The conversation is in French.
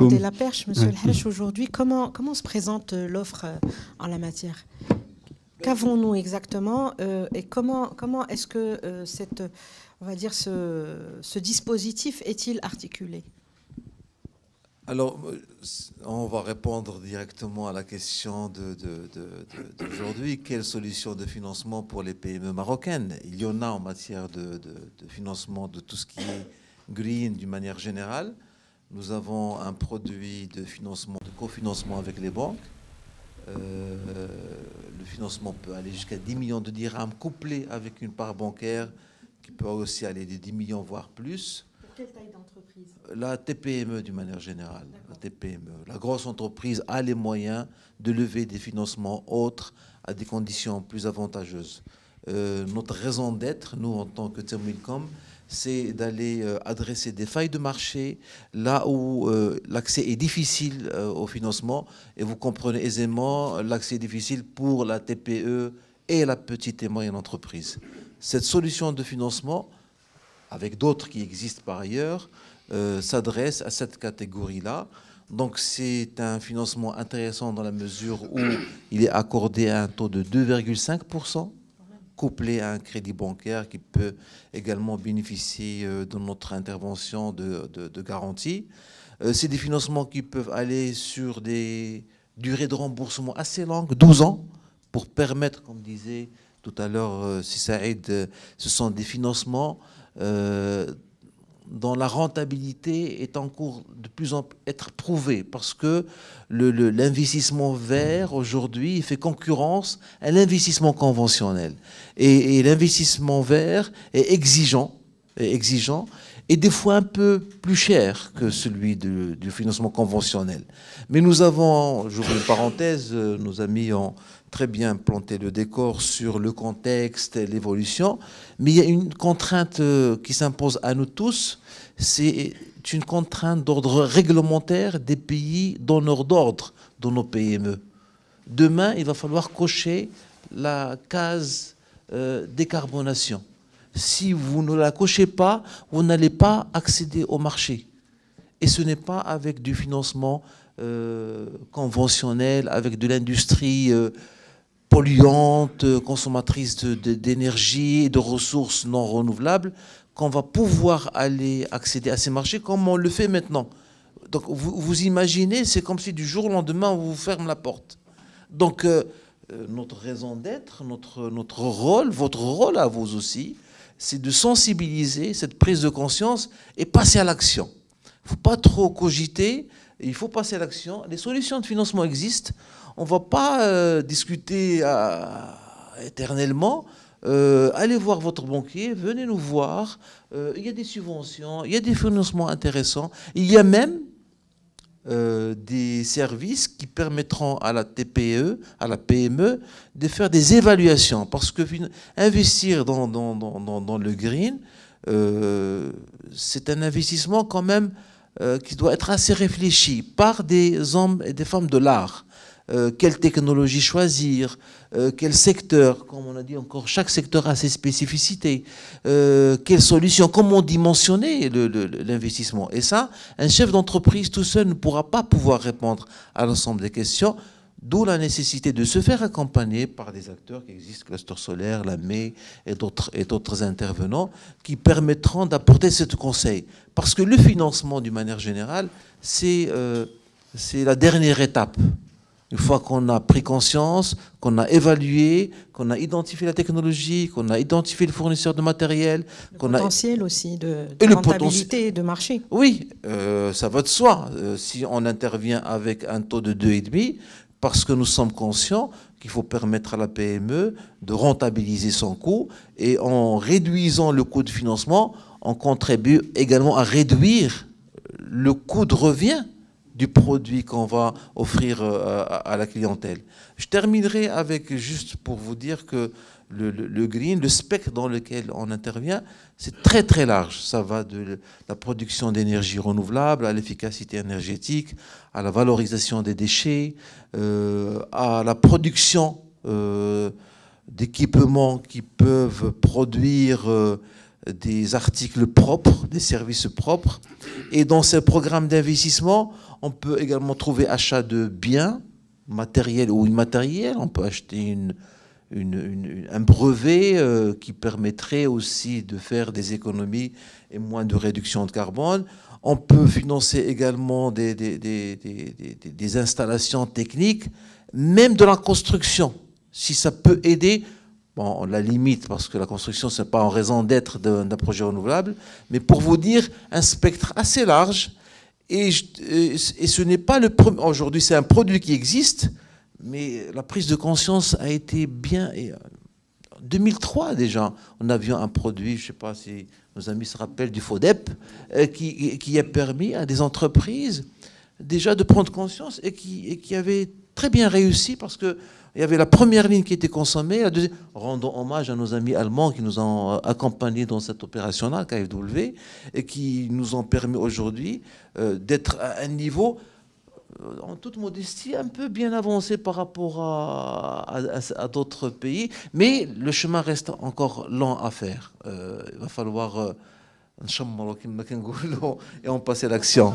tenter la perche, Monsieur El Hadj. Aujourd'hui, comment se présente l'offre en la matière? Qu'avons-nous exactement et comment est-ce que on va dire ce dispositif est-il articulé? Alors, on va répondre directement à la question d'aujourd'hui. Quelle solution de financement pour les PME marocaines? Il y en a en matière de financement de tout ce qui est green d'une manière générale. Nous avons un produit de financement, de cofinancement avec les banques. Le financement peut aller jusqu'à 10 millions de dirhams couplé avec une part bancaire qui peut aussi aller de 10 millions voire plus. Quelle taille d'entreprise? La TPME d'une manière générale. La TPME. La grosse entreprise a les moyens de lever des financements autres à des conditions plus avantageuses. Notre raison d'être, nous en tant que Thermilcom, c'est d'aller adresser des failles de marché là où l'accès est difficile au financement. Et vous comprenez aisément, l'accès est difficile pour la TPE et la petite et moyenne entreprise. Cette solution de financement, avec d'autres qui existent par ailleurs, s'adresse à cette catégorie-là. Donc c'est un financement intéressant dans la mesure où il est accordé à un taux de 2,5%, couplé à un crédit bancaire qui peut également bénéficier de notre intervention de garantie. C'est des financements qui peuvent aller sur des durées de remboursement assez longues, 12 ans, pour permettre, comme disait tout à l'heure Si Saïd, ce sont des financements dont la rentabilité est en cours de plus en plus être prouvée, parce que l'investissement vert aujourd'hui fait concurrence à l'investissement conventionnel. Et l'investissement vert est exigeant et des fois un peu plus cher que celui du financement conventionnel. Mais nous avons, j'ouvre une parenthèse, nos amis ont très bien planté le décor sur le contexte, l'évolution, mais il y a une contrainte qui s'impose à nous tous, c'est une contrainte d'ordre réglementaire des pays donneurs d'ordre dans nos PME. Demain, il va falloir cocher la case décarbonation. Si vous ne la cochez pas, vous n'allez pas accéder au marché. Et ce n'est pas avec du financement conventionnel, avec de l'industrie polluante, consommatrice d'énergie et de ressources non renouvelables, qu'on va pouvoir aller accéder à ces marchés comme on le fait maintenant. Donc vous imaginez, c'est comme si du jour au lendemain, on vous ferme la porte. Donc notre raison d'être, notre rôle, votre rôle à vous aussi, c'est de sensibiliser cette prise de conscience et passer à l'action. Il ne faut pas trop cogiter, il faut passer à l'action. Les solutions de financement existent. On ne va pas discuter éternellement. Allez voir votre banquier, venez nous voir. Il y a des subventions, il y a des financements intéressants. Il y a même des services qui permettront à la TPE, à la PME, de faire des évaluations. Parce que investir dans le green, c'est un investissement quand même qui doit être assez réfléchi par des hommes et des femmes de l'art. Quelle technologie choisir, quel secteur, comme on a dit encore, chaque secteur a ses spécificités, quelle solution, comment dimensionner l'investissement. Et ça, un chef d'entreprise tout seul ne pourra pas pouvoir répondre à l'ensemble des questions, d'où la nécessité de se faire accompagner par des acteurs qui existent, Cluster Solaire, la MEI et d'autres intervenants, qui permettront d'apporter ce conseil. Parce que le financement, d'une manière générale, c'est la dernière étape. Une fois qu'on a pris conscience, qu'on a évalué, qu'on a identifié la technologie, qu'on a identifié le fournisseur de matériel, le potentiel aussi de rentabilité de marché. Oui, ça va de soi. Si on intervient avec un taux de 2,5, parce que nous sommes conscients qu'il faut permettre à la PME de rentabiliser son coût, et en réduisant le coût de financement, on contribue également à réduire le coût de revient du produit qu'on va offrir à la clientèle. Je terminerai avec, juste pour vous dire que le green, le spectre dans lequel on intervient, c'est très très large. Ça va de la production d'énergie renouvelable à l'efficacité énergétique, à la valorisation des déchets, à la production d'équipements qui peuvent produire des articles propres, des services propres. Et dans ces programmes d'investissement, On peut également trouver achat de biens matériels ou immatériels. On peut acheter un brevet qui permettrait aussi de faire des économies et moins de réduction de carbone. On peut financer également des installations techniques, même de la construction, si ça peut aider. Bon, on la limite parce que la construction, ce n'est pas en raison d'être d'un projet renouvelable, mais pour vous dire, un spectre assez large. Et ce n'est pas le premier. Aujourd'hui, c'est un produit qui existe, mais la prise de conscience a été bien. En 2003 déjà, on avait un produit, je ne sais pas si nos amis se rappellent, du FODEP, qui a permis à des entreprises déjà de prendre conscience et qui avait très bien réussi parce que il y avait la première ligne qui était consommée, la deuxième. Rendons hommage à nos amis allemands qui nous ont accompagnés dans cette opération-là, KfW, et qui nous ont permis aujourd'hui d'être à un niveau, en toute modestie, un peu bien avancé par rapport à d'autres pays. Mais le chemin reste encore lent à faire. Il va falloir, et on passe à l'action.